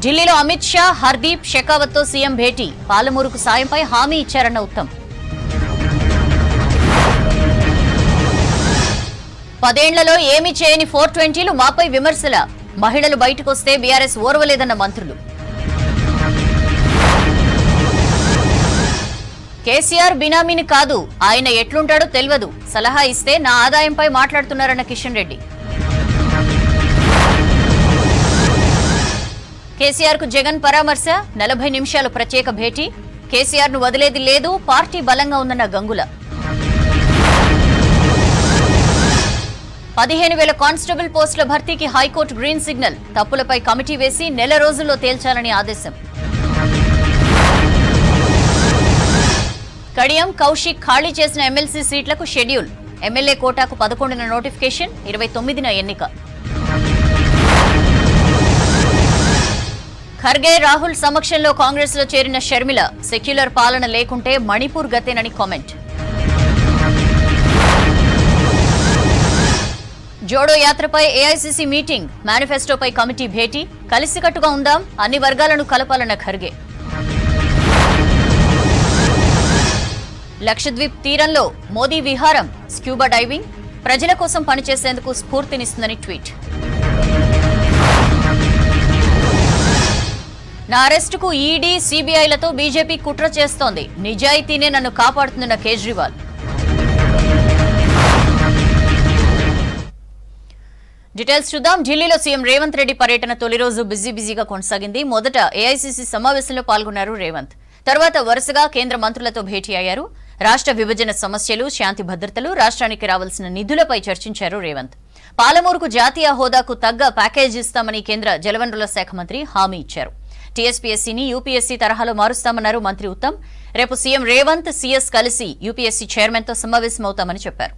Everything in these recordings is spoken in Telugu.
ఢిల్లీలో అమిత్ షా, హర్దీప్, షెకావత్ తో సీఎం భేటీ. పాలమూరుకు సాయంపై హామీ ఇచ్చారన్న ఉత్తమ్. 10 ఏళ్లలో ఏమీ చేయని 420లు మాపై విమర్శల. మహిళలు బయటకొస్తే బీఆర్ఎస్ ఓర్వలేదన్న మంత్రులు. కేసీఆర్ బినామీని కాదు, ఆయన ఎట్లుంటాడో తెలియదు. సలహా ఇస్తే నా ఆదాయంపై మాట్లాడుతున్నారన్న కిషన్ రెడ్డి. కేసీఆర్ కు జగన్ పరామర్శ. 40 నిమిషాలు ప్రత్యేక భేటీ. కేసీఆర్ ను వదిలేది లేదు, పార్టీ బలంగా ఉందన్న గంగుల. 15,000 కానిస్టేబుల్ పోస్టుల భర్తీకి హైకోర్టు గ్రీన్ సిగ్నల్. తప్పులపై కమిటీ వేసి 1 రోజుల్లో తేల్చాలని ఆదేశం. కడియం, కౌశిక్ ఖాళీ చేసిన ఎమ్మెల్సీ సీట్లకు షెడ్యూల్. ఎమ్మెల్యే కోటాకు 11న నోటిఫికేషన్, 29న ఎన్నిక. ఖర్గే, రాహుల్ సమక్షంలో కాంగ్రెస్ లో చేరిన షర్మిల. సెక్యులర్ పాలన లేకుంటే మణిపూర్ గతేనని కామెంట్. జోడో యాత్రపై ఏఐసీసీ మీటింగ్. మేనిఫెస్టోపై కమిటీ భేటీ. కలిసికట్టుగా ఉందాం, అన్ని వర్గాలను కలపాలన్న ఖర్గే. లక్షద్వీప్ తీరంలో మోదీ విహారం. Scuba diving. ప్రజల కోసం పనిచేసేందుకు స్ఫూర్తినిస్తుందని ట్వీట్. నా అరెస్టుకు ఈడీ, సీబీఐలతో బీజేపీ కుట్ర చేస్తోంది. నిజాయితీనే నన్ను కాపాడుతున్న కేజ్రీవాల్. డీటెయిల్స్ చూద్దాం. ఢిల్లీలో సీఎం రేవంత్ రెడ్డి పర్యటన తొలి రోజు బిజీగా కొనసాగింది. మొదట ఏఐసీసీ సమావేశంలో పాల్గొన్నారు రేవంత్. తర్వాత వరుసగా కేంద్ర మంత్రులతో భేటీ అయ్యారు. రాష్ట్ర విభజన సమస్యలు, శాంతి భద్రతలు, రాష్ట్రానికి రావాల్సిన నిధులపై చర్చించారు రేవంత్. పాలమూరుకు జాతీయ హోదాకు తగ్గ ప్యాకేజ్ ఇస్తామని కేంద్ర జలవనరుల శాఖ మంత్రి హామీ ఇచ్చారు. టీఎస్పీఎస్సీని యూపీఎస్సీ తరహాలో మారుస్తామన్నారు మంత్రి ఉత్తమ్. రేపు సీఎం రేవంత్, సీఎస్ కలిసి యూపీఎస్సీ చైర్మన్ తో సమావేశమవుతామని చెప్పారు.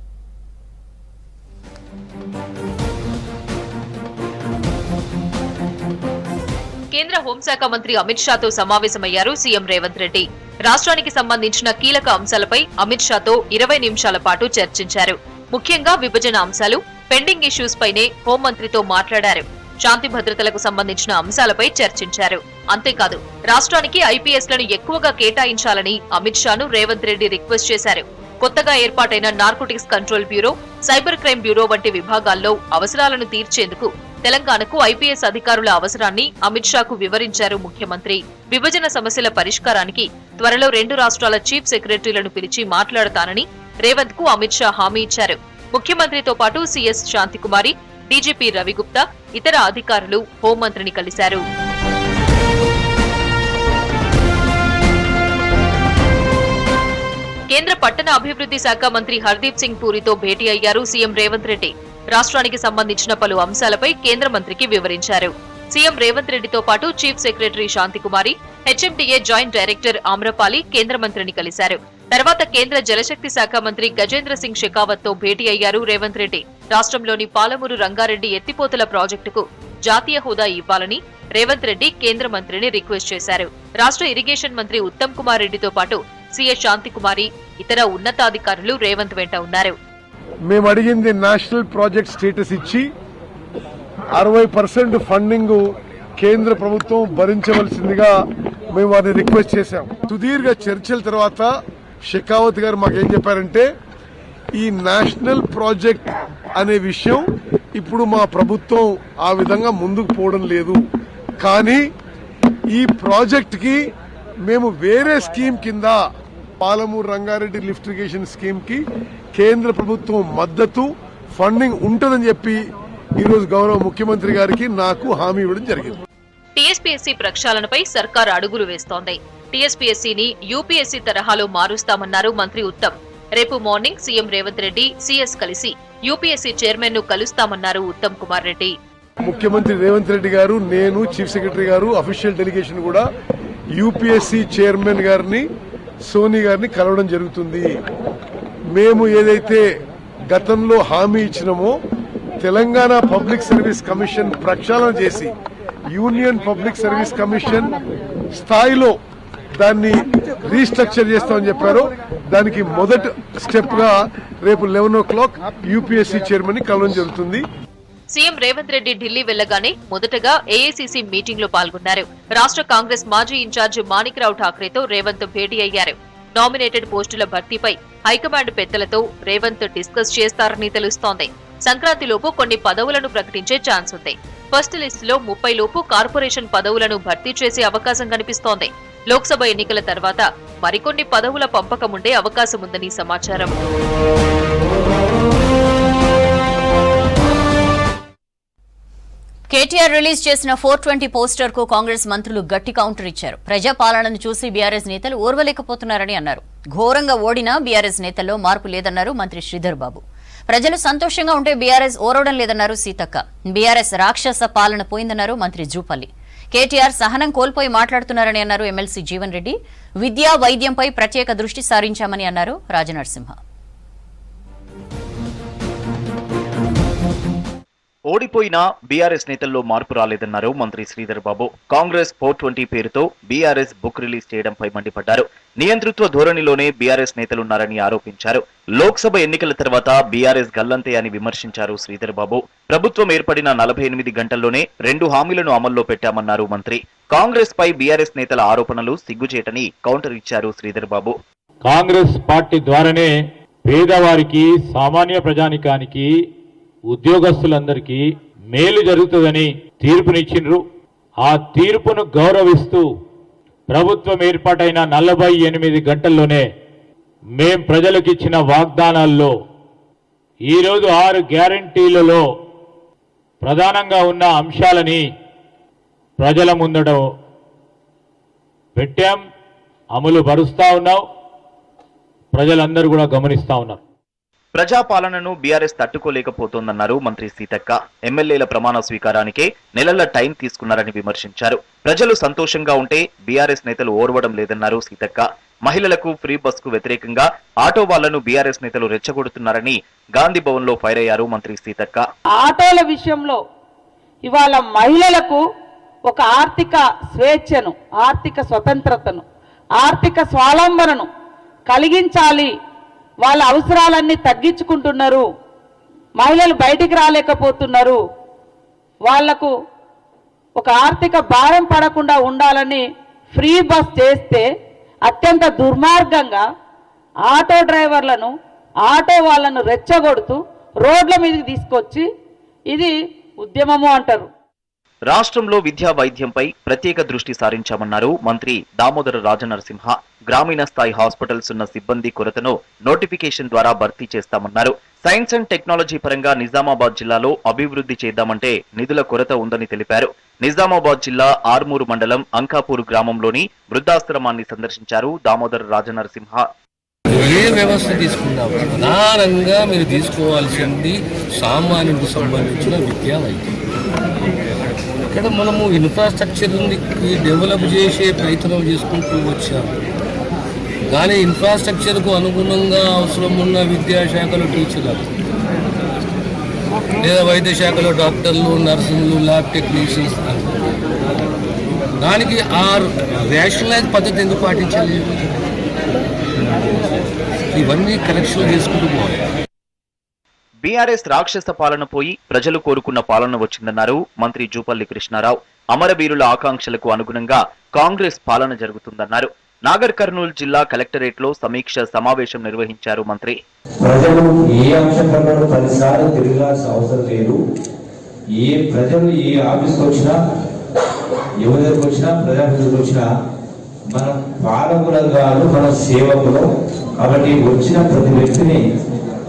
కేంద్ర హోంశాఖ మంత్రి అమిత్ షాతో సమావేశమయ్యారు సీఎం రేవంత్ రెడ్డి. రాష్ట్రానికి సంబంధించిన కీలక అంశాలపై అమిత్ షాతో 20 నిమిషాల పాటు చర్చించారు. ముఖ్యంగా విభజన అంశాలు, పెండింగ్ ఇష్యూస్ పైనే హోంమంత్రితో మాట్లాడారు. శాంతి భద్రతలకు సంబంధించిన అంశాలపై చర్చించారు. అంతేకాదు, రాష్ట్రానికి ఐపీఎస్లను ఎక్కువగా కేటాయించాలని అమిత్ షాను రేవంత్ రెడ్డి రిక్వెస్ట్ చేశారు. కొత్తగా ఏర్పాటైన narcotics control bureau, cyber crime bureau వంటి విభాగాల్లో అవసరాలను తీర్చేందుకు తెలంగాణకు ఐపీఎస్ అధికారుల అవసరాన్ని అమిత్ షాకు వివరించారు ముఖ్యమంత్రి. విభజన సమస్యల పరిష్కారానికి త్వరలో 2 రాష్ట్రాల చీఫ్ సెక్రటరీలను పిలిచి మాట్లాడతానని రేవంత్ కు అమిత్ షా హామీ ఇచ్చారు. ముఖ్యమంత్రితో పాటు సీఎస్ శాంతికుమారి, డీజీపీ రవిగుప్తా, ఇతర అధికారులు హోంమంత్రిని కలిశారు. కేంద్ర పట్టణ అభివృద్ధి శాఖ మంత్రి హర్దీప్ సింగ్ పూరితో భేటీ అయ్యారు సీఎం రేవంత్ రెడ్డి. రాష్ట్రానికి సంబంధించిన పలు అంశాలపై కేంద్ర మంత్రికి వివరించారు. సీఎం రేవంత్ రెడ్డితో పాటు chief secretary Santhi Kumari, HMDA joint director Amrapali కేంద్ర మంత్రిని కలిశారు. తర్వాత కేంద్ర జలశక్తి శాఖ మంత్రి గజేంద్ర సింగ్ షెకావత్ తో భేటీ అయ్యారు రేవంత్ రెడ్డి. రాష్ట్రంలోని పాలమూరు రంగారెడ్డి ఎత్తిపోతల ప్రాజెక్టుకు జాతీయ హోదా ఇవ్వాలని రేవంత్ రెడ్డి కేంద్ర మంత్రిని రిక్వెస్ట్ చేశారు. రాష్ట్ర ఇరిగేషన్ మంత్రి ఉత్తమ్ కుమార్ రెడ్డితో పాటు సీఎస్ శాంతికుమారి, ఇతర ఉన్నతాధికారులు రేవంత్ వెంట ఉన్నారు. మేము అడిగింది నేషనల్ ప్రాజెక్ట్ స్టేటస్ ఇచ్చి 60% ఫండింగ్ కేంద్ర ప్రభుత్వం భరించవలసిందిగా మేము వారిని రిక్వెస్ట్ చేశాం. సుదీర్ఘ చర్చల తర్వాత షెకావత్ గారు మాకేం చెప్పారంటే, ఈ నేషనల్ ప్రాజెక్ట్ అనే విషయం ఇప్పుడు మా ప్రభుత్వం ఆ విధంగా ముందుకు పోవడం లేదు, కానీ ఈ ప్రాజెక్ట్ కి మేము వేరే స్కీమ్ కింద Palamuru Rangareddy lift irrigation scheme కి కేంద్ర ప్రభుత్వం మద్దతు, ఫండింగ్ ఉంటుందని చెప్పి ఈరోజు గౌరవ ముఖ్యమంత్రి గారికి నాకు హామీ ఇవ్వడం జరిగింది. టీఎస్పీఎస్సీ ప్రక్షాళనపై సర్కార్ అడుగులు వేస్తోంది. టీఎస్పీఎస్సీని యూపీఎస్సీ తరహాలో మారుస్తామన్నారు మంత్రి ఉత్తమ్. రేపు morning CM Revanth Reddy, CS కలిసి యూపీఎస్సీ చైర్మన్ ను కలుస్తామన్నారు ఉత్తమ్ కుమార్ రెడ్డి. ముఖ్యమంత్రి రేవంత్ రెడ్డి గారు, నేను, చీఫ్ సెక్రటరీ గారు, అఫీషియల్ డెలిగేషన్ కూడా యూపీఎస్సీ చైర్మన్ గారిని, సోని గారిని కలవడం జరుగుతుంది. మేము ఏదైతే గతంలో హామీ ఇచ్చినామో తెలంగాణ పబ్లిక్ సర్వీస్ కమిషన్ ప్రక్షాళన చేసి యూనియన్ పబ్లిక్ సర్వీస్ కమిషన్ స్థాయిలో దాన్ని రీస్ట్రక్చర్ చేస్తామని చెప్పారు. దానికి మొదటి స్టెప్ గా రేపు 11 o'clock యూపీఎస్సీ చైర్మన్ ని కలవడం జరుగుతుంది. సీఎం రేవంత్ రెడ్డి ఢిల్లీ వెళ్లగానే మొదటగా ఏఐసీసీ మీటింగ్ లో పాల్గొన్నారు. రాష్ట్ర కాంగ్రెస్ మాజీ ఇన్ఛార్జి మాణిక్రావు ఠాక్రేతో రేవంత్ భేటీ అయ్యారు. నామినేటెడ్ పోస్టుల భర్తీపై హైకమాండ్ పెద్దలతో రేవంత్ డిస్కస్ చేస్తారని తెలుస్తోంది. సంక్రాంతిలోపు కొన్ని పదవులను ప్రకటించే ఛాన్స్ ఉంది. ఫస్ట్ లిస్ట్ లో 30 లోపు కార్పొరేషన్ పదవులను భర్తీ చేసే అవకాశం కనిపిస్తోంది. లోక్సభ ఎన్నికల తర్వాత మరికొన్ని పదవుల పంపకముండే అవకాశం ఉందని సమాచారం. కేటీఆర్ రిలీజ్ చేసిన 420 పోస్టర్ కు కాంగ్రెస్ మంత్రులు గట్టి కౌంటర్ ఇచ్చారు. ప్రజాపాలనను చూసి బీఆర్ఎస్ నేతలు ఓర్వలేకపోతున్నారని అన్నారు. ఘోరంగా ఓడినా బీఆర్ఎస్ నేతల్లో మార్పు లేదన్నారు మంత్రి శ్రీధర్ బాబు. ప్రజలు సంతోషంగా ఉంటే బీఆర్ఎస్ ఓరవడం లేదన్నారు సీతక్క. బీఆర్ఎస్ రాక్షస పాలన పోయిందన్నారు మంత్రి జూపల్లి. కేటీఆర్ సహనం కోల్పోయి మాట్లాడుతున్నారని అన్నారు ఎమ్మెల్సీ జీవన్ రెడ్డి. విద్యా వైద్యంపై ప్రత్యేక దృష్టి సారించామని అన్నారు రాజనరసింహ. ఓడిపోయినా బీఆర్ఎస్ నేతల్లో మార్పు రాలేదన్నారు మంత్రి శ్రీధర్ బాబు. కాంగ్రెస్ 420 పేరుతో బీఆర్ఎస్ బుక్ రిలీజ్ చేయడంపై మండిపడ్డారు. నియంతృత్వ ధోరణిలోనే బీఆర్ఎస్ నేతలున్నారని ఆరోపించారు. లోక్సభ ఎన్నికల తర్వాత బీఆర్ఎస్ గల్లంతే అని విమర్శించారు శ్రీధర్ బాబు. ప్రభుత్వం ఏర్పడిన 48 గంటల్లోనే 2 హామీలను అమల్లో పెట్టామన్నారు మంత్రి. కాంగ్రెస్ పై బీఆర్ఎస్ నేతల ఆరోపణలు సిగ్గుచేటని కౌంటర్ ఇచ్చారు శ్రీధర్ బాబు. కాంగ్రెస్ పార్టీ ద్వారానే పేదవారికి, సామాన్య ప్రజానికానికి, ఉద్యోగస్తులందరికీ మేలు జరుగుతుందని తీర్పునిచ్చిండ్రు. ఆ తీర్పును గౌరవిస్తూ ప్రభుత్వం ఏర్పాటైన 48 గంటల్లోనే మేం ప్రజలకు ఇచ్చిన వాగ్దానాల్లో ఈరోజు 6 గ్యారంటీలలో ప్రధానంగా ఉన్న అంశాలని ప్రజల ముందట పెట్టాం, అమలు పరుస్తా ఉన్నాం. ప్రజలందరూ కూడా గమనిస్తా ఉన్నారు. ప్రజాపాలనను బీఆర్ఎస్ తట్టుకోలేకపోతోందన్నారు మంత్రి సీతక్క. ఎమ్మెల్యేల ప్రమాణ స్వీకారానికే నెలల టైం తీసుకున్నారని విమర్శించారు. ప్రజలు సంతోషంగా ఉంటే బీఆర్ఎస్ నేతలు ఓర్వడం లేదన్నారు సీతక్క. మహిళలకు ఫ్రీ బస్ కు వ్యతిరేకంగా ఆటో వాళ్లను బీఆర్ఎస్ నేతలు రెచ్చగొడుతున్నారని గాంధీ భవన్ లో ఫైర్ అయ్యారు మంత్రి సీతక్క. ఆటోల విషయంలో ఇవాళ మహిళలకు ఒక ఆర్థిక స్వేచ్ఛను, ఆర్థిక స్వతంత్రతను, ఆర్థిక స్వావలంబనను కలిగించాలి. వాళ్ళ అవసరాలన్నీ తగ్గించుకుంటున్నారు. మహిళలు బయటికి రాలేకపోతున్నారు. వాళ్లకు ఒక ఆర్థిక భారం పడకుండా ఉండాలని ఫ్రీ బస్ చేస్తే అత్యంత దుర్మార్గంగా ఆటో డ్రైవర్లను, ఆటో వాళ్ళను రెచ్చగొడుతూ రోడ్ల మీదకి తీసుకొచ్చి ఇది ఉద్యమము అంటారు. రాష్ట్రంలో విద్యా వైద్యంపై ప్రత్యేక దృష్టి సారించామన్నారు మంత్రి దామోదర రాజనరసింహ. గ్రామీణ స్థాయి హాస్పిటల్స్ ఉన్న సిబ్బంది కొరతను నోటిఫికేషన్ ద్వారా భర్తీ చేస్తామన్నారు. సైన్స్ అండ్ టెక్నాలజీ పరంగా నిజామాబాద్ జిల్లాలో అభివృద్ధి చేద్దామంటే నిధుల కొరత ఉందని తెలిపారు. నిజామాబాద్ జిల్లా ఆర్మూరు మండలం అంకాపూర్ గ్రామంలోని వృద్ధాశ్రమాన్ని సందర్శించారు దామోదర రాజనరసింహ. ఏ వ్యవస్థ తీసుకున్నాం, ప్రధానంగా మీరు తీసుకోవాల్సింది సామాన్యుడికి సంబంధించిన విద్యా వైద్యం. ఇక్కడ మనము ఇన్ఫ్రాస్ట్రక్చర్ని డెవలప్ చేసే ప్రయత్నం చేసుకుంటూ వచ్చాము. కానీ ఇన్ఫ్రాస్ట్రక్చర్కు అనుగుణంగా అవసరం ఉన్న విద్యాశాఖలో టీచర్లు, లేదా వైద్య శాఖలో డాక్టర్లు, నర్సులు, ల్యాబ్ టెక్నీషియన్స్, దానికి ఆ రేషనలైజ్ పద్ధతి ఎందుకు పాటించలేదు? ఇవన్నీ కరెక్షన్ చేసుకుంటూ పోవాలి. బీఆర్ఎస్ రాక్షస పాలన పోయి ప్రజలు కోరుకున్న పాలన వచ్చిందన్నారు మంత్రి జూపల్లి కృష్ణారావు. అమరవీరుల ఆకాంక్షలకు అనుగుణంగా కాంగ్రెస్ పాలన జరుగుతుందన్నారు. నాగర్ కర్నూలు జిల్లా కలెక్టరేట్ లో సమీక్ష సమావేశం నిర్వహించారు మంత్రి. ప్రజలు ఏ అంశంలో పదిసార్లు తిరగాల్సిన అవసరం లేదు. ప్రజలు ఏ ఆఫీస్కి వచ్చినా, ఎవరి దగ్గరకు వచ్చినా, ప్రజాప్రతినిధులకు వచ్చినా మనం పాలకులం కాదు, మన సేవకులం. కాబట్టి వచ్చిన ప్రతి వ్యక్తిని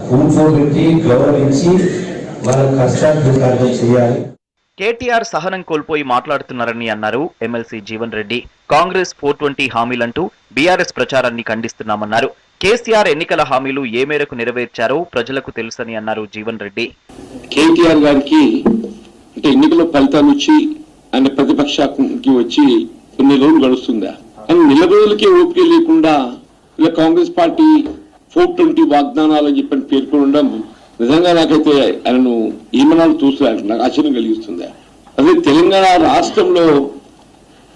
కూర్చోబెట్టి గౌరవించి వాళ్ళ కష్టాన్ని చేయాలి. కేటీఆర్ సహనం కోల్పోయి మాట్లాడుతున్నారని అన్నారు ఎమ్మెల్సీ జీవన్ రెడ్డి. కాంగ్రెస్ 420 హామీలంటూ బీఆర్ఎస్ ప్రచారాన్ని ఖండిస్తున్నామన్నారు. కేసీఆర్ ఎన్నికల హామీలు ఏ మేరకు నెరవేర్చారో ప్రజలకు తెలుసని అన్నారు జీవన్ రెడ్డి. కేటీఆర్ గారికి అంటే ఎన్నికల ఫలితాలు వచ్చి ఆయన ప్రతిపక్షానికి వచ్చి కొన్ని రోజులు గడుస్తుందా అని నిలబడులకే ఓపిక లేకుండా ఇలా కాంగ్రెస్ పార్టీ 420 వాగ్దానాలు అని చెప్పని పేర్కొని ఉండడం నిజంగా నాకైతే ఆయనను ఏమనాలు చూస్తున్నారు, నాకు ఆశ్చర్యం కలిగిస్తుంది. అదే తెలంగాణ రాష్ట్రంలో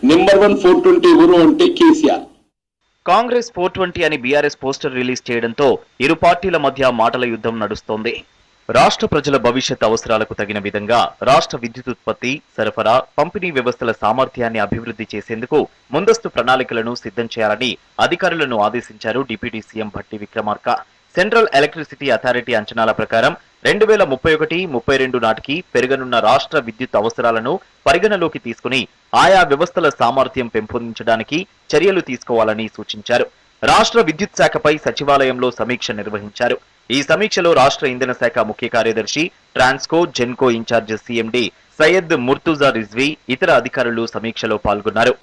నెంబర్ 1 420 ఎవరు అంటే కేసీఆర్. కాంగ్రెస్ 420 అని బీఆర్ఎస్ పోస్టర్ రిలీజ్ చేయడంతో ఇరు పార్టీల మధ్య మాటల యుద్ధం నడుస్తోంది. రాష్ట్ర ప్రజల భవిష్యత్ అవసరాలకు తగిన విధంగా రాష్ట్ర విద్యుత్ ఉత్పత్తి, సరఫరా, పంపిణీ వ్యవస్థల సామర్థ్యాన్ని అభివృద్ధి చేసేందుకు ముందస్తు ప్రణాళికలను సిద్ధం చేయాలని అధికారులను ఆదేశించారు deputy CM Bhatti Vikramarka. Central electricity authority అంచనాల ప్రకారం 2031-32 నాటికి పెరగనున్న రాష్ట్ర విద్యుత్ అవసరాలను పరిగణలోకి తీసుకుని ఆయా వ్యవస్థల సామర్థ్యం పెంపొందించడానికి చర్యలు తీసుకోవాలని సూచించారు. రాష్ట్ర విద్యుత్ శాఖపై సచివాలయంలో సమీక్ష నిర్వహించారు. ఈ సమీక్షలో రాష్ట్ర ఇంధన శాఖ ముఖ్య కార్యదర్శి, ట్రాన్స్కో, జెన్కో ఇన్ఛార్జ్ సీఎండీ సయ్యద్ ముర్తుజా రిజ్వీ ఇతర అధికారులు సమీక్షలో పాల్గొన్నారు.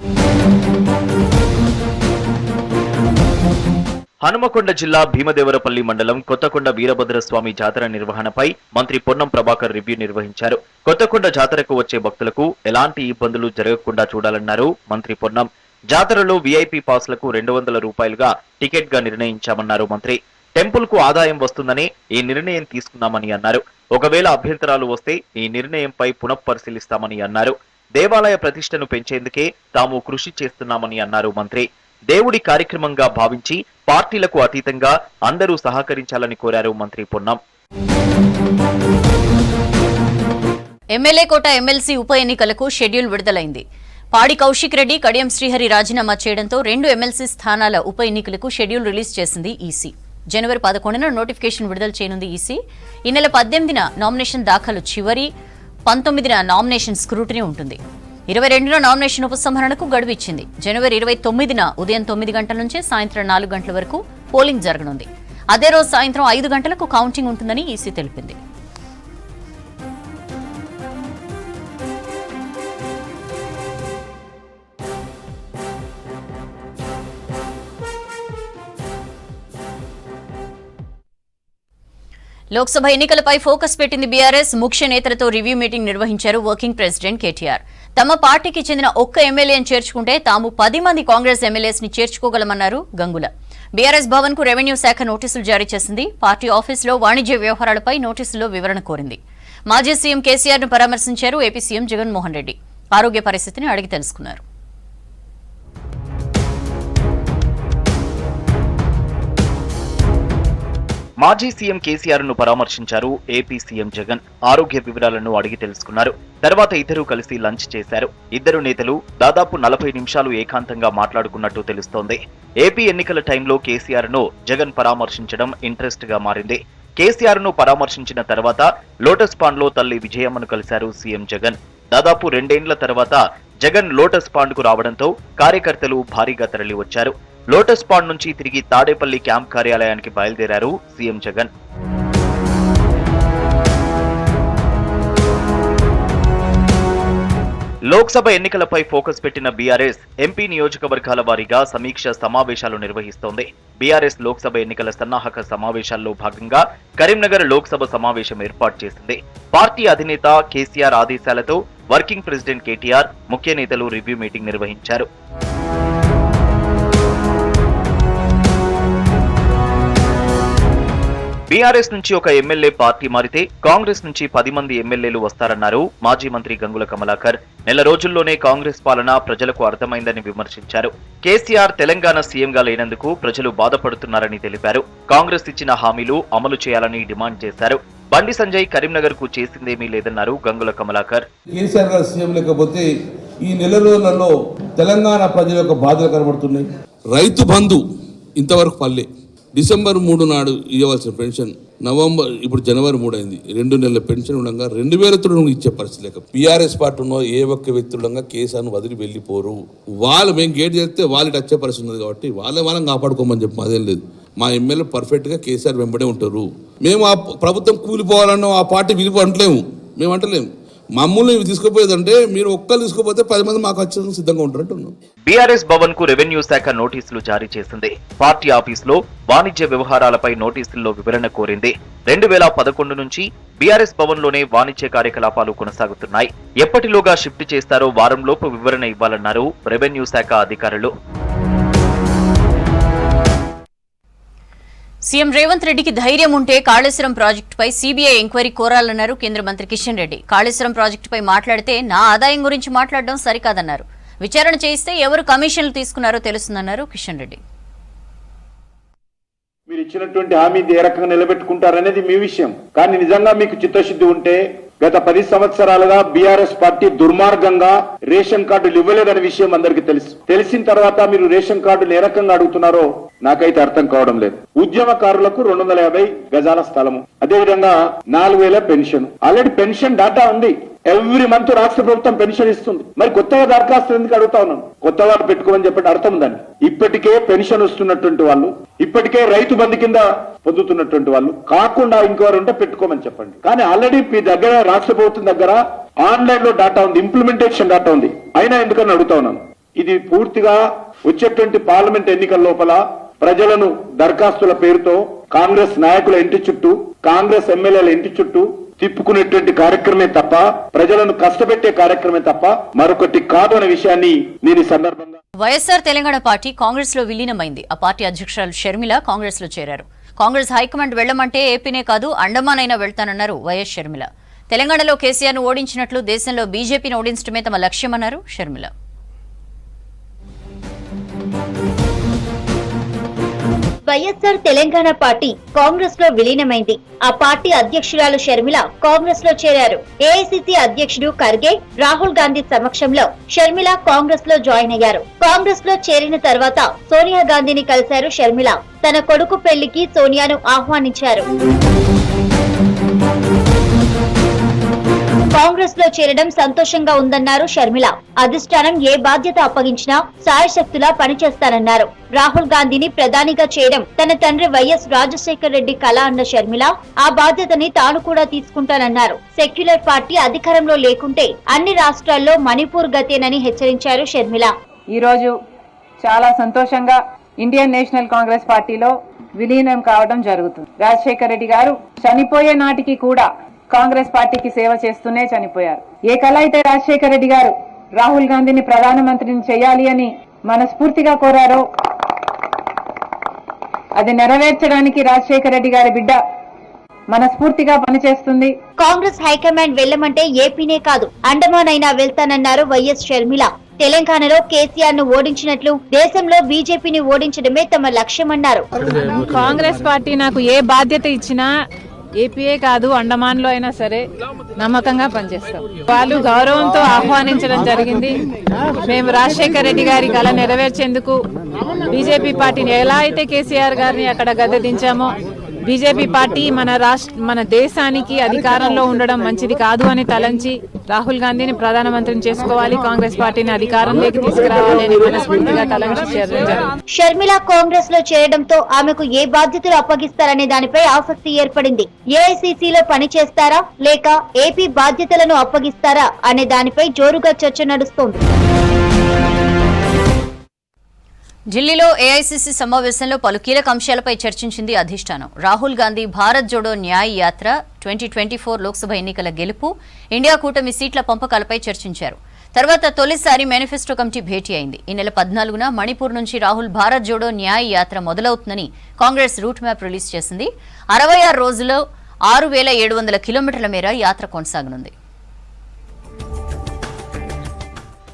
హనుమకొండ జిల్లా భీమదేవరపల్లి మండలం కొత్తకొండ వీరభద్రస్వామి జాతర నిర్వహణపై మంత్రి పొన్నం ప్రభాకర్ రివ్యూ నిర్వహించారు. కొత్తకొండ జాతరకు వచ్చే భక్తులకు ఎలాంటి ఇబ్బందులు జరగకుండా చూడాలన్నారు మంత్రి పొన్నం. జాతరలో వీఐపీ పాస్లకు 200 రూపాయలుగా టికెట్ గా నిర్ణయించామన్నారు మంత్రి. టెంపుల్ కు ఆదాయం వస్తుందని ఈ నిర్ణయం తీసుకున్నామని అన్నారు. ఒకవేళ అభ్యంతరాలు వస్తే ఈ నిర్ణయంపై పునఃపరిశీలిస్తామని అన్నారు. దేవాలయ ప్రతిష్టను పెంచేందుకే తాము కృషి చేస్తున్నామని అన్నారు మంత్రి. దేవుడి కార్యక్రమంగా భావించి పార్టీలకు అతీతంగా అందరూ సహకరించాలని కోరారు మంత్రి పొన్నం. ఎమ్మెల్యే కోట ఎమ్మెల్సీ ఉప ఎన్నికలకు షెడ్యూల్ విడుదలైంది. పాడి కౌశిక్ రెడ్డి, కడియం శ్రీహరి రాజీనామా చేయడంతో 2 ఎమ్మెల్సీ స్థానాల ఉప ఎన్నికలకు షెడ్యూల్ రిలీజ్ చేసింది ఈసీ. జనవరి 11న నోటిఫికేషన్ విడుదల చేయనుంది ఈసీ. ఈ నెల 18న నామినేషన్ దాఖలు చివరి, 19న నామినేషన్ స్క్రూటినీ ఉంటుంది. 22న నామినేషన్ ఉపసంహరణకు గడువు ఇచ్చింది. జనవరి 29న ఉదయం 9 గంటల నుంచి సాయంత్రం 4 గంటల వరకు పోలింగ్ జరగనుంది. అదే రోజు సాయంత్రం 5 గంటలకు కౌంటింగ్ ఉంటుందని ఈసీ తెలిపింది. లోక్సభ ఎన్నికలపై ఫోకస్ పెట్టింది బీఆర్ఎస్. ముఖ్య నేతలతో రివ్యూ మీటింగ్ నిర్వహించారు వర్కింగ్ ప్రెసిడెంట్ కేటీఆర్. తమ పార్టీకి చెందిన ఒక్క ఎమ్మెల్యేని చేర్చుకుంటే తాము 10 మంది కాంగ్రెస్ ఎమ్మెల్యేస్ ని చేర్చుకోగలమన్నారు గంగుల. బీఆర్ఎస్ భవన్ కు రెవెన్యూ శాఖ నోటీసులు జారీ చేసింది. పార్టీ ఆఫీసులో వాణిజ్య వ్యవహారాలపై నోటీసుల్లో వివరణ కోరింది. మాజీ సీఎం కేసీఆర్ ను పరామర్శించారు ఏపీ సీఎం జగన్మోహన్ రెడ్డి. ఆరోగ్య పరిస్థితిని అడిగి తెలుసుకున్నారు. మాజీ సీఎం కేసీఆర్ ను పరామర్శించారు ఏపీ సీఎం జగన్. ఆరోగ్య వివరాలను అడిగి తెలుసుకున్నారు. తర్వాత ఇద్దరూ కలిసి లంచ్ చేశారు. ఇద్దరు నేతలు దాదాపు 40 నిమిషాలు ఏకాంతంగా మాట్లాడుకున్నట్టు తెలుస్తోంది. ఏపీ ఎన్నికల టైంలో కేసీఆర్ ను జగన్ పరామర్శించడం ఇంట్రెస్ట్ గా మారింది. కేసీఆర్ ను పరామర్శించిన తర్వాత లోటస్ పాండ్ లో తల్లి విజయమ్మను కలిశారు సీఎం జగన్. దాదాపు 2 ఏళ్ల తర్వాత జగన్ లోటస్ పాండ్ కు రావడంతో కార్యకర్తలు భారీగా తరలి వచ్చారు. లోటస్ పాండ్ నుంచి తిరిగి తాడేపల్లి క్యాంప్ కార్యాలయానికి బయలుదేరారు సీఎం జగన్. లోక్సభ ఎన్నికలపై ఫోకస్ పెట్టిన బీఆర్ఎస్ ఎంపీ నియోజకవర్గాల వారీగా సమీక్ష సమావేశాలు నిర్వహిస్తోంది. బీఆర్ఎస్ లోక్సభ ఎన్నికల సన్నాహక సమావేశాల్లో భాగంగా కరీంనగర్ లోక్సభ సమావేశం ఏర్పాటు చేసింది. పార్టీ అధినేత కేసీఆర్ ఆదేశాలతో వర్కింగ్ ప్రెసిడెంట్ కేటీఆర్, ముఖ్య నేతలు రివ్యూ మీటింగ్ నిర్వహించారు. బీఆర్ఎస్ నుంచి ఒక ఎమ్మెల్యే పార్టీ మారితే కాంగ్రెస్ నుంచి 10 మంది ఎమ్మెల్యేలు వస్తారన్నారు మాజీ మంత్రి గంగుల కమలాకర్. నెల రోజుల్లోనే కాంగ్రెస్ పాలన ప్రజలకు అర్థమైందని విమర్శించారు. కేసీఆర్ తెలంగాణ సీఎంగా లేనందుకు ప్రజలు బాధపడుతున్నారని తెలిపారు. కాంగ్రెస్ ఇచ్చిన హామీలు అమలు చేయాలని డిమాండ్ చేశారు. బండి సంజయ్ కరీంనగర్ కు చేసిందేమీ లేదన్నారు గంగుల కమలాకర్. కేసీఆర్ గారు సీఎం లేకపోతే ఈ నెల రోజులలో తెలంగాణ ప్రజల యొక్క బాధలు కనబడుతున్నాయి. రైతు బంధు ఇంతవరకు పల్లె. డిసెంబర్ 3 నాడు ఇవ్వాల్సిన పెన్షన్ ఇప్పుడు జనవరి 3 అయింది. 2 నెలల పెన్షన్ ఉండగా 2000 ఇచ్చే పరిస్థితి లేక బీఆర్ఎస్ పార్టీ ఉన్న ఏ ఒక్క వ్యక్తి ఉండగా కేసీఆర్ను వదిలి వెళ్ళిపోరు. వాళ్ళు మేము గేట్ చేస్తే వాళ్ళు వచ్చే పరిస్థితి ఉన్నది కాబట్టి వాళ్ళని కాపాడుకోమని చెప్పి అదేం లేదు. మా ఎమ్మెల్యే పర్ఫెక్ట్గా కేసీఆర్ వెంబడే ఉంటారు. మేము ఆ ప్రభుత్వం కూలిపోవాలన్నా ఆ పార్టీ విలువ అంటలేము, మేము అంటలేము. మమ్మల్ని తీసుకుపోయేదంటే మీరు ఒక్కరు తీసుకుపోతే 10 మంది మాకు వచ్చేందుకు సిద్ధంగా ఉంటారంటున్నాం. బీఆర్ఎస్ భవన్ కు రెవెన్యూ శాఖ నోటీసులు జారీ చేసింది. పార్టీ ఆఫీసులో వాణిజ్య వ్యవహారాలపై నోటీసుల్లో వివరణ కోరింది. 2011 నుంచి బీఆర్ఎస్ భవన్ లోనే వాణిజ్య కార్యకలాపాలు కొనసాగుతున్నాయి. ఎప్పటిలోగా షిఫ్ట్ చేస్తారో వారంలోపు వివరణ ఇవ్వాలన్నారు రెవెన్యూ శాఖ అధికారులు. సీఎం రేవంత్ రెడ్డికి ధైర్యం ఉంటే కాళేశ్వరం ప్రాజెక్టుపై సీబీఐ ఎంక్వైరీ కోరాలన్నారు కేంద్ర మంత్రి కిషన్ రెడ్డి. కాళేశ్వరం ప్రాజెక్టుపై మాట్లాడితే నా ఆదాయం గురించి మాట్లాడడం సరికాదన్నారు. విచారణ చేయిస్తే ఎవరు కమిషన్లు తీసుకున్నారో తెలుస్తుందన్నారు కిషన్ రెడ్డి. మీరు ఇచ్చినటువంటి హామీ ఏ రకంగా నిలబెట్టుకుంటారనేది మీ విషయం. కానీ నిజంగా మీకు చిత్తశుద్ధి ఉంటే గత 10 సంవత్సరాలుగా బీఆర్ఎస్ పార్టీ దుర్మార్గంగా రేషన్ కార్డులు ఇవ్వలేదనే విషయం అందరికీ తెలుసు. తెలిసిన తర్వాత మీరు రేషన్ కార్డులు ఏ రకంగా అడుగుతున్నారో నాకైతే అర్థం కావడం లేదు. ఉద్యమకారులకు 250 గజాల స్థలము, అదేవిధంగా 4000 పెన్షన్. ఆల్రెడీ పెన్షన్ డాటా ఉంది. ఎవ్రీ మంత్ రాష్ట్ర ప్రభుత్వం పెన్షన్ ఇస్తుంది. మరి కొత్తగా దరఖాస్తు ఎందుకు అడుగుతా ఉన్నాను? కొత్త వాళ్ళు పెట్టుకోమని చెప్పి అర్థం ఉందండి. ఇప్పటికే పెన్షన్ వస్తున్నటువంటి వాళ్ళు, ఇప్పటికే రైతు బంధు కింద పొందుతున్నటువంటి వాళ్ళు కాకుండా ఇంకెవరు ఉంటే పెట్టుకోమని చెప్పండి. కానీ ఆల్రెడీ మీ దగ్గర రాష్ట్ర ప్రభుత్వం దగ్గర ఆన్లైన్ లో డాటా ఉంది, ఇంప్లిమెంటేషన్ డాటా ఉంది. అయినా ఎందుకని అడుగుతా ఉన్నాను. ఇది పూర్తిగా వచ్చేటువంటి పార్లమెంట్ ఎన్నికల లోపల ప్రజలను దరఖాస్తుల పేరుతో కాంగ్రెస్ నాయకుల ఇంటి చుట్టూ, కాంగ్రెస్ ఎమ్మెల్యేల ఇంటి చుట్టూ తిప్పుకునేటువంటి కార్యక్రమే తప్ప, ప్రజలను కష్టపెట్టే కార్యక్రమే తప్ప మరొకటి కాదు అనే విషయాన్ని నేను ఈ సందర్భంగా. వైఎస్ఆర్ తెలంగాణ పార్టీ కాంగ్రెస్ లో విలీనమైంది. ఆ పార్టీ అధ్యక్షురాలు షర్మిల కాంగ్రెస్ లో చేరారు. కాంగ్రెస్ హైకమాండ్ వెళ్లమంటే ఏపీనే కాదు అండమాన్ అయినా వెళ్తానన్నారు వైఎస్ షర్మిల. తెలంగాణలో కేసీఆర్ ను ఓడించినట్లు దేశంలో బీజేపీని ఓడించడమే తమ లక్ష్యమన్నారు షర్మిల. వైఎస్ఆర్ తెలంగాణ పార్టీ కాంగ్రెస్ లో విలీనమైంది. ఆ పార్టీ అధ్యక్షురాలు షర్మిల కాంగ్రెస్ లో చేరారు. ఏఐసీసీ అధ్యక్షుడు ఖర్గే, రాహుల్ గాంధీ సమక్షంలో షర్మిల కాంగ్రెస్ లో జాయిన్ అయ్యారు. కాంగ్రెస్ లో చేరిన తర్వాత సోనియా గాంధీని కలిశారు షర్మిల. తన కొడుకు పెళ్లికి సోనియాను ఆహ్వానించారు. కాంగ్రెస్ లో చేరడం సంతోషంగా ఉందన్నారు షర్మిల. అధిష్టానం ఏ బాధ్యత అప్పగించినా సాయశక్తులా పనిచేస్తానన్నారు. రాహుల్ గాంధీని ప్రధానిగా చేయడం తన తండ్రి వైఎస్ రాజశేఖర్ రెడ్డి కల అన్న షర్మిల ఆ బాధ్యతని తాను కూడా తీసుకుంటానన్నారు. సెక్యులర్ పార్టీ అధికారంలో లేకుంటే అన్ని రాష్ట్రాల్లో మణిపూర్ గతేనని హెచ్చరించారు షర్మిల. ఈ రోజు చాలా సంతోషంగా ఇండియన్ నేషనల్ కాంగ్రెస్ పార్టీలో విలీనం కావడం జరుగుతుంది. రాజశేఖర్ రెడ్డి గారు చనిపోయే నాటికి కూడా కాంగ్రెస్ పార్టీకి సేవ చేస్తూనే చనిపోయారు. ఏ కళ అయితే రాజశేఖర రెడ్డి గారు రాహుల్ గాంధీని ప్రధానమంత్రిని చేయాలి అని మనస్ఫూర్తిగా కోరారో అది నెరవేర్చడానికి రాజశేఖర రెడ్డి గారి బిడ్డ మనస్ఫూర్తిగా పనిచేస్తుంది. కాంగ్రెస్ హైకమాండ్ వెళ్లమంటే ఏపీనే కాదు అండమాన్ అయినా వెళ్తానన్నారు వైఎస్ షర్మిల. తెలంగాణలో కేసీఆర్ ను ఓడించినట్లు దేశంలో బీజేపీని ఓడించడమే తమ లక్ష్యమన్నారు. కాంగ్రెస్ పార్టీ నాకు ఏ బాధ్యత ఇచ్చినా ఏపీఏ కాదు అండమాన్ లో అయినా సరే నమ్మకంగా పనిచేస్తాం. వాళ్ళు గౌరవంతో ఆహ్వానించడం జరిగింది. మేము రాజశేఖర్ రెడ్డి గారి కళ నెరవేర్చేందుకు బీజేపీ పార్టీని ఎలా అయితే కేసీఆర్ గారిని అక్కడ గద్దెదించామో బీజేపీ పార్టీ మన దేశానికి అధికారంలో ఉండడం మంచిది కాదు అని తలంచి రాహుల్ గాంధీని ప్రధానమంత్రిని చేసుకోవాలి, కాంగ్రెస్ పార్టీని అధికారంలోకి తీసుకురావాలి అని మనస్ఫూర్తిగా తలంచి చేరడం. షర్మిల కాంగ్రెస్ లో చేరడంతో ఆమెకు ఏ బాధ్యతలు అప్పగిస్తారనే దానిపై ఆసక్తి ఏర్పడింది. ఏఐసీసీలో పనిచేస్తారా లేక ఏపీ బాధ్యతలను అప్పగిస్తారా అనే దానిపై జోరుగా చర్చ నడుస్తోంది. ఢిల్లీలో ఏఐసీసీ సమావేశంలో పలు కీలక అంశాలపై చర్చించింది అధిష్టానం. రాహుల్ గాంధీ భారత్ జోడో న్యాయ్ యాత్ర, 2024 లోక్సభ ఎన్నికల గెలుపు, ఇండియా కూటమి సీట్ల పంపకాలపై చర్చించారు. తర్వాత తొలిసారి మేనిఫెస్టో కమిటీ భేటీ అయింది. ఈ నెల 14న మణిపూర్ నుంచి రాహుల్ భారత్ జోడో న్యాయ్ యాత్ర మొదలవుతుందని కాంగ్రెస్ రూట్ మ్యాప్ రిలీజ్ చేసింది. 66 రోజుల్లో 6700 కిలోమీటర్ల మేర యాత్ర కొనసాగనుంది.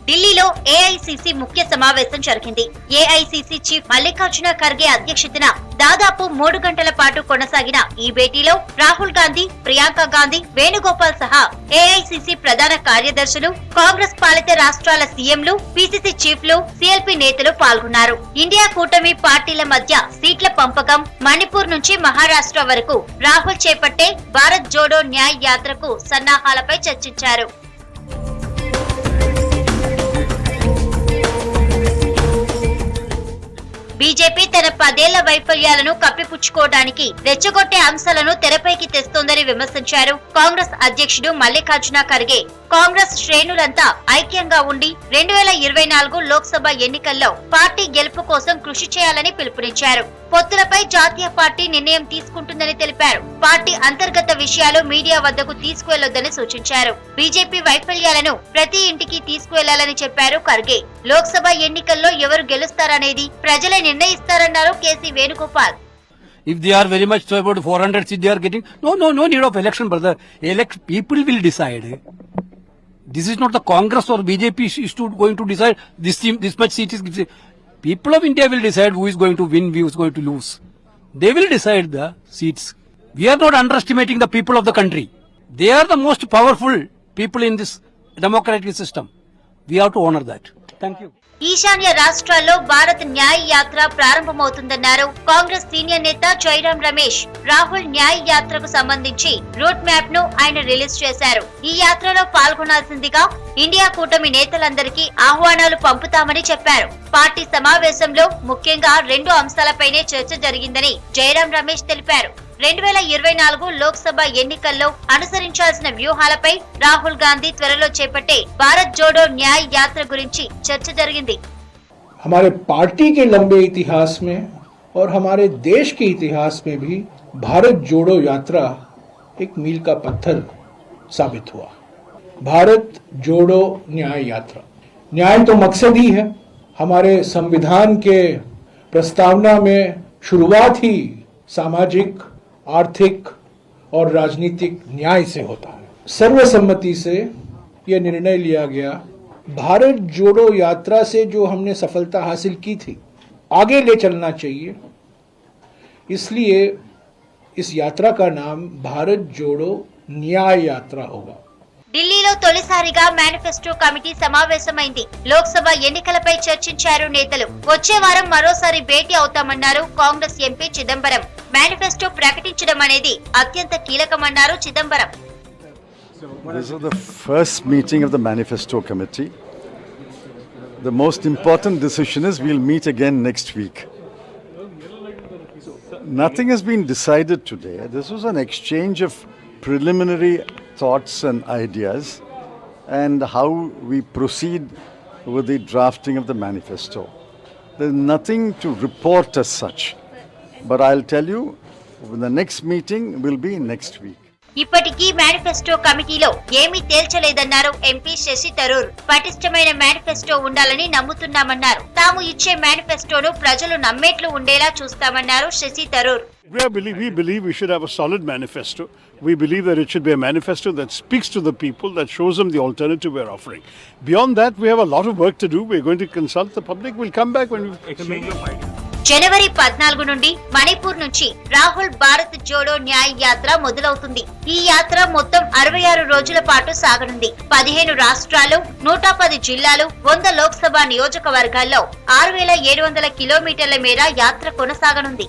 ఢిల్లీలో ఏఐసీసీ ముఖ్య సమావేశం జరిగింది. ఏఐసీసీ చీఫ్ మల్లికార్జున ఖర్గే అధ్యక్షతన దాదాపు 3 గంటల పాటు కొనసాగిన ఈ భేటీలో రాహుల్ గాంధీ, ప్రియాంక గాంధీ, వేణుగోపాల్ సహా ఏఐసీసీ ప్రధాన కార్యదర్శులు, కాంగ్రెస్ పాలిత రాష్ట్రాల సీఎంలు, పీసీసీ చీఫ్లు, సీఎల్పీ నేతలు పాల్గొన్నారు. ఇండియా కూటమి పార్టీల మధ్య సీట్ల పంపకం, మణిపూర్ నుంచి మహారాష్ట్ర వరకు రాహుల్ చేపట్టే భారత్ జోడో న్యాయ్ యాత్రకు సన్నాహాలపై చర్చించారు. బీజేపీ తన 10 ఏళ్ల వైఫల్యాలను కప్పిపుచ్చుకోవడానికి రెచ్చగొట్టే అంశాలను తెరపైకి తెస్తోందని విమర్శించారు కాంగ్రెస్ అధ్యక్షుడు మల్లికార్జున ఖర్గే. కాంగ్రెస్ శ్రేణులంతా ఐక్యంగా ఉండి 2024 లోక్సభ ఎన్నికల్లో పార్టీ గెలుపు కోసం కృషి చేయాలని పిలుపునిచ్చారు. పొత్తులపై జాతీయ పార్టీ నిర్ణయం తీసుకుంటుందని తెలిపారు. పార్టీ అంతర్గత విషయాలు మీడియా వద్దకు తీసుకువెళ్లొద్దని సూచించారు. బీజేపీ వైఫల్యాలను ప్రతి ఇంటికి తీసుకువెళ్లాలని చెప్పారు ఖర్గే. లోక్సభ ఎన్నికల్లో ఎవరు గెలుస్తారనేది ప్రజలే నిర్ణయిస్తారన్నారు KC Venugopal. If they are very much about 400 seats they are getting, no need of election, brother. People will decide. This is not the Congress or BJP is going to decide this much seat is. People of India will decide who is going to win, who is going to lose. They will decide the seats. We are not underestimating the people of the country. They are the most powerful people in this democratic system. We have to honor that. Thank you. ఈశాన్య రాష్ట్రాల్లో భారత్ న్యాయ యాత్ర ప్రారంభమవుతుందన్నారు కాంగ్రెస్ సీనియర్ నేత జైరాం రమేష్. రాహుల్ న్యాయ యాత్రకు సంబంధించి రూట్ మ్యాప్ ను ఆయన రిలీజ్ చేశారు. ఈ యాత్రలో పాల్గొనాల్సిందిగా ఇండియా కూటమి నేతలందరికీ ఆహ్వానాలు పంపుతామని చెప్పారు. పార్టీ సమావేశంలో ముఖ్యంగా 2 అంశాలపైనే చర్చ జరిగిందని జైరాం రమేష్ తెలిపారు. 2024 లోక్సభ ఎన్నికల్లో అనుసరించాల్సిన వ్యూహాలపై రాహుల్ గాంధీ త్వరలో చేపట్టే భారత్ జోడో న్యాయ యాత్ర గురించి చర్చ జరిగింది. हमारे पार्टी के लंबे इतिहास में और हमारे देश के इतिहास में भी भारत जोड़ो यात्रा एक मील का पत्थर साबित हुआ. भारत जोड़ो न्याय यात्रा, न्याय तो मकसद ही है. हमारे संविधान के प्रस्तावना में शुरुआत ही सामाजिक, आर्थिक और राजनीतिक न्याय से होता है. सर्वसम्मति से यह निर्णय लिया गया. भारत जोड़ो यात्रा से जो हमने सफलता हासिल की थी आगे ले चलना चाहिए. इसलिए इस यात्रा का नाम भारत जोड़ो न्याय यात्रा होगा. ఢిల్లీలో తొలిసారిగా మేనిఫెస్టో కమిటీ సమావేశమైంది. లోక్సభ ఎన్నికలపై చర్చించారు నేతలు. వచ్చే వారం మరోసారి భేటీ అవుతామన్నారు కాంగ్రెస్ ఎంపీ చిదంబరం. మేనిఫెస్టో ప్రకటించడం అనేది అత్యంత కీలకమన్నారు Chidambaram. This is the first meeting of the manifesto committee. The most important decision is we'll meet again next week. Nothing has been decided today. This was an exchange of preliminary thoughts and ideas and how we proceed with the drafting of the manifesto. There's nothing to report as such. But I'll tell you, the next meeting will be next week. ఇప్పటికీ మేనిఫెస్టో కమిటీలో ఏమీ తేల్చలేదన్నారు ఎంపీ శశి థరూర్. పటిష్టమైన మేనిఫెస్టో ఉండాలని నమ్ముతున్నామన్నారు. తాము ఇచ్చే మేనిఫెస్టోను ప్రజలు నమ్మేట్లు ఉండేలా చూస్తామన్నారు Shashi Tharoor. We believe we should have a solid manifesto. We believe that it should be a manifesto that speaks to the people, that shows them the alternative we're offering. Beyond that, we have a lot of work to do. We're going to consult the public. We'll come back when we've జనవరి 14 నుండి మణిపూర్ నుంచి రాహుల్ భారత్ జోడో న్యాయ యాత్ర మొదలవుతుంది. ఈ యాత్ర మొత్తం 66 రోజుల పాటు సాగనుంది. 15 రాష్ట్రాలు, 110 జిల్లాలు, 100 లోక్సభ నియోజకవర్గాల్లో 6700 కిలోమీటర్ల మేర యాత్ర కొనసాగనుంది.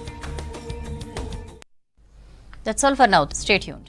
That's all for now. Stay tuned.